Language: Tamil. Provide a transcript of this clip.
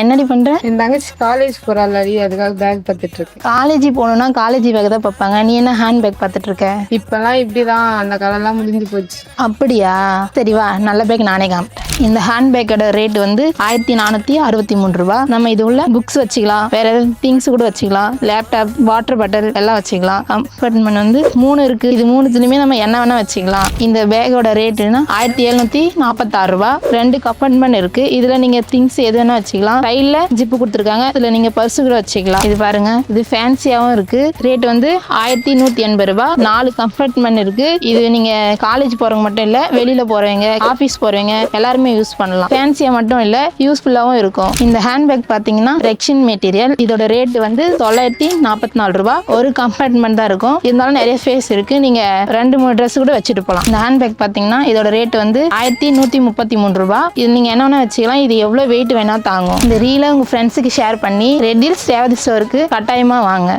என்னடி பண்ற? என் தங்கச்சி காலேஜ் போறாளடி, அதுக்காக பேக் பார்த்துட்டு இருக்கேன். காலேஜ் போகணும்னா காலேஜ் பேக் தான் பார்ப்பாங்க. நீ என்ன ஹேண்ட் பேக் பார்த்துட்டு இருக்க? இப்பெல்லாம் இப்படிதான், அந்த காலம்லாம் முடிஞ்சு போச்சு. அப்படியா? சரி வா, நல்ல பேக் நானே காமிட்டேன். இந்த ஹேண்ட் பேக்கோட ரேட் வந்து 1463 ரூபா. நம்ம இது உள்ள புக்ஸ் வச்சுக்கலாம், வேற ஏதாவது திங்ஸ் கூட வச்சுக்கலாம், லேப்டாப், வாட்டர் பாட்டில் எல்லாம் வச்சுக்கலாம். கம்பார்ட்மெண்ட் வந்து 3 இருக்கு. இது 3த்துலயுமே நம்ம என்ன வேணா வச்சுக்கலாம். இந்த பேக்கோட ரேட்டுனா 1746 ரூபா. 2 கம்பார்ட்மெண்ட் இருக்கு. இதுல நீங்க திங்ஸ் எது வேணா வச்சுக்கலாம். சைட்ல ஜிப்பு கொடுத்துருக்காங்க, இதுல நீங்க பர்ஸ் கூட வச்சுக்கலாம். இது பாருங்க, இது ஃபேன்சியாவும் இருக்கு. ரேட் வந்து 1180 ரூபா. 4 கம்பார்ட்மெண்ட் இருக்கு. இது நீங்க காலேஜ் போறவங்க மட்டும் இல்ல, வெளியில போறவங்க, ஆபீஸ் போறவங்க எல்லாருமே யூஸ் பண்ணலாம். ஃபேன்சியா மட்டும் இல்ல, யூஸ்ஃபுல்லாவும் இருக்கும். இந்த ஹேண்ட் பேக் பாத்தீங்கன்னா ரெக்ஷன் மெட்டீரியல். இதோட ரேட் வந்து 944 ரூபா. ஒரு கம்பார்ட்மெண்ட் தான் இருக்கும். இருந்தாலும் நிறைய ஸ்பேஸ் இருக்கு. நீங்க 2-3 ட்ரெஸ் கூட வச்சுட்டு போகலாம். இந்த ஹேண்ட் பேக் பாத்தீங்கன்னா இதோட ரேட் வந்து 1133 ரூபா. இது நீங்க என்ன வேணா வச்சுக்கலாம். இது எவ்வளவு வெயிட் வேணா தாங்கும். இந்த ரீலை உங்க ஃப்ரெண்ட்ஸுக்கு ஷேர் பண்ணி ரெடில்ஸ் சேவதி ஸ்டோருக்கு கட்டாயமா வாங்க.